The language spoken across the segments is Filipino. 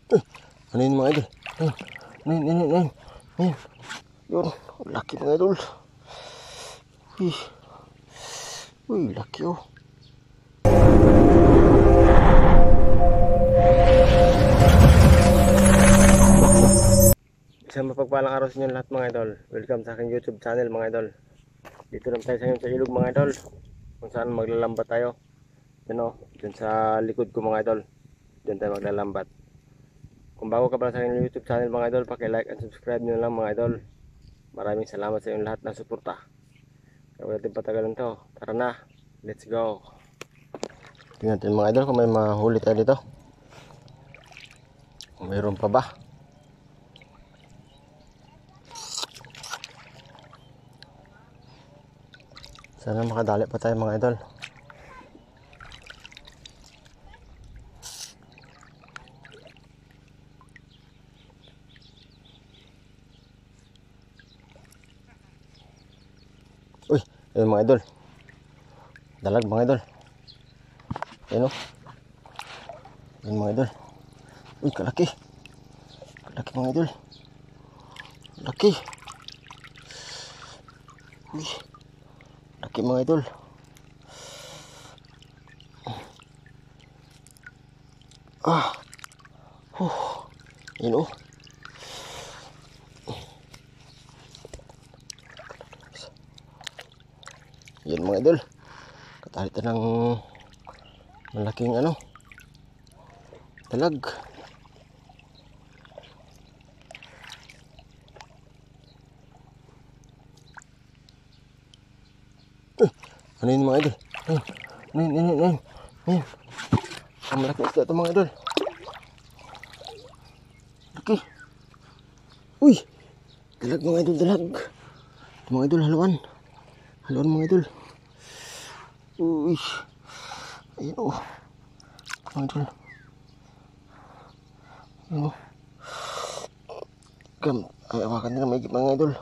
Ano yun mga idol? Ayun. Yun, laki mga idol. Uy, laki oh. Isang mapagpalang araw sa inyo lahat mga idol. Welcome sa aking YouTube channel mga idol. Dito lang tayo sa inyo sa ilog mga idol, kung saan maglalambat tayo. Yan o, dyan sa likod ko mga idol. Dyan tayo maglalambat. Kung bago ka pala sa aking YouTube channel mga idol, paki-like and subscribe nyo lang mga idol. Maraming salamat sa inyong lahat ng suporta. Kaya wala natin patagalan to. Tara na, let's go. Tingnan natin mga idol kung may mahuli tayo dito. Kung mayroon pa ba. Sana makadali pa tayo mga idol. Uy, ayun mga idol. Dalag mga idol. Ayun o. Ayun mga idol. Uy, kalaki. Kalaki mga idol. Laki. Uy. Laki mga idol. Ayun o. Yan mga idol. Katalitan ng malaking dalag. Ano yun mga idol? Ayun. Ang malaki isda ito mga idol. Laki. Uy, dalag mga idol, dalag. Ito mga idol, haluan mga idol. Uy, ayun o mga idol. Ayun o. Ay, awakan nila maigit mga idol.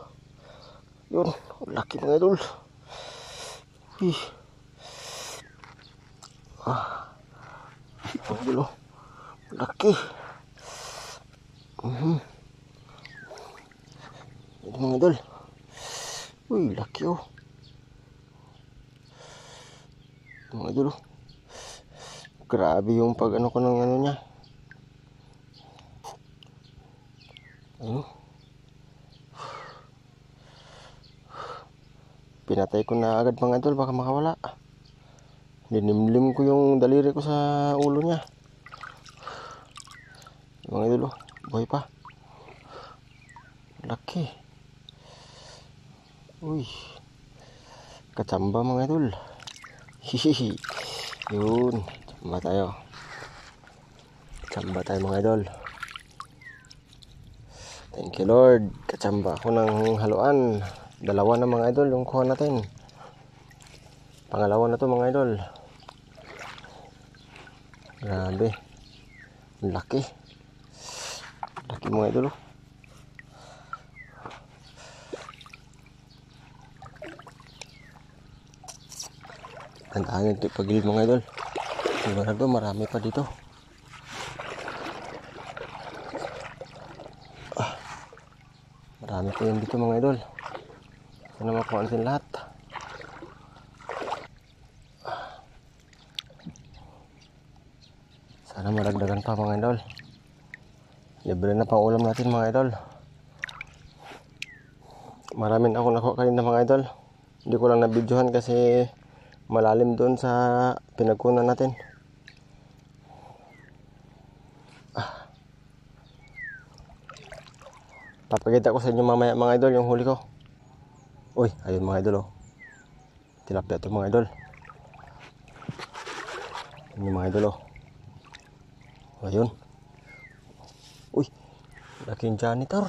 Yun, laki mga idol. Uy. Mga idol o, laki. Ito mga idol. Uy, laki o. Mga idol oh. Grabe yung pag ko ng niya. Pinatay ko na agad mga idol, baka makawala. Dinimlim ko yung daliri ko sa ulo niya. Mga idol oh, buhay pa. Laki. Uy, kachamba mga idol. Hihihi. Yun, chamba tayo mga idol. Thank you Lord. Kachamba ako ng haluan. Dalawa na mga idol yung kuha natin. Pangalawa na to mga idol. Grabe, laki mga idol oh. Tandaan ito pagilid mga idol. Sigurado marami pa dito. Marami pa yun dito mga idol. Sana makuha natin lahat. Sana maragdagan pa mga idol. Libre na pang ulam natin mga idol. Maraming ako nakuha kanina mga idol. Hindi ko lang nabidyohan kasi malalim doon sa pinagkunan natin. Papakita ko sa inyo mamaya mga idol yung huli ko. Uy, ayun mga idol oh. Tilapia ito mga idol. Ayun mga idol oh. Ayun. Uy, laking janitor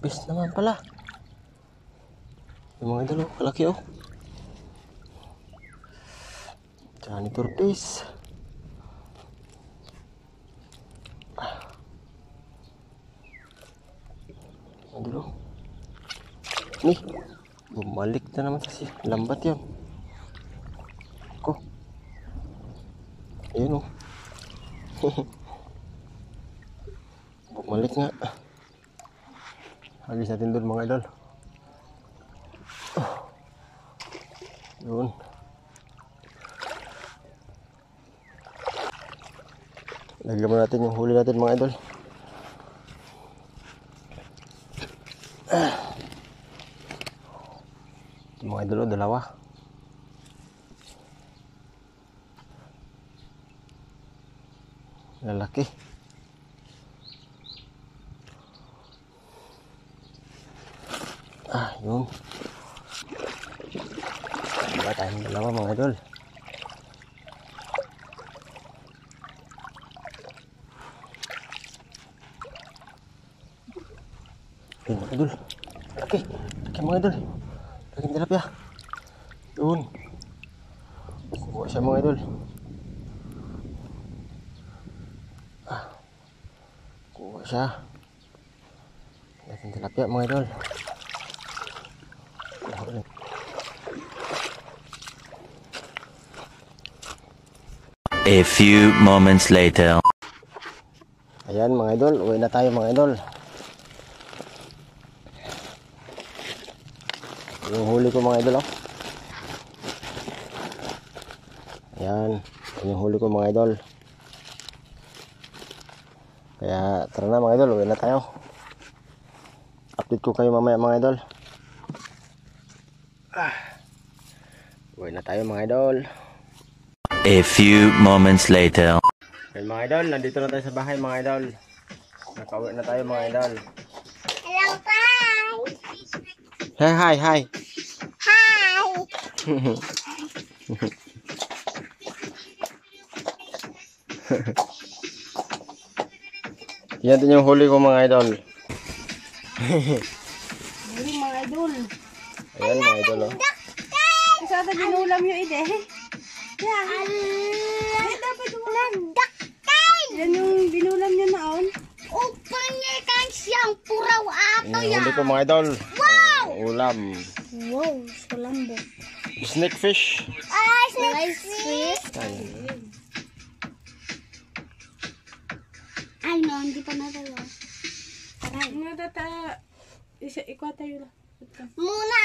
fish naman pala. Yung mga idol oh, kalaki oh. Janitor fish. Idol oh. Nih, bumalik na naman kasi lambat yun. Ko. Ayun oh. Bumalik nga. Hagis natin doon mga idol. Yun. Lagyan mo natin yung huli natin mga idol. Ito mga idol, dalawa. Lalaki. Yun. Wala tayong dalawa mga idol. Yun mga idol. Okay mga idol. Laging tilapia. Yun. Kuha siya mga idol. Kuha siya. Laging tilapia mga idol. A few moments later. Ayan mga idol, uwi na tayo mga idol. Yung huli ko mga idol, oh. Ayan, yung huli ko mga idol. Kaya tara na mga idol, uwi na tayo. Update ko kayo mamaya mga idol. Uwi na tayo mga idol. A few moments later. Ayan mga idol, nandito na tayo sa bahay mga idol. Nakauwi na tayo mga idol. Hello, guys! Hey, hi, hi. Hi! Yan din yung huli ko mga idol. Huli mga idol. Ayan mga idol, oh. Kasi ata ginulam yung ide. Yan. Ay, dapat Nagdaktal! yan yung binulam niya naon. Upang niya kan siyang puraw ato Yung yan. huli ko mga idol. Wow! Ulam. Wow, sulambo. Snake fish. Ah, snake fish. Ay, no, hindi pa natalo. Aray. Ano tata? Ikuha tayo lang. Muna!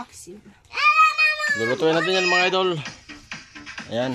Paksi. Lulutuin natin yan mga idol. Ayan.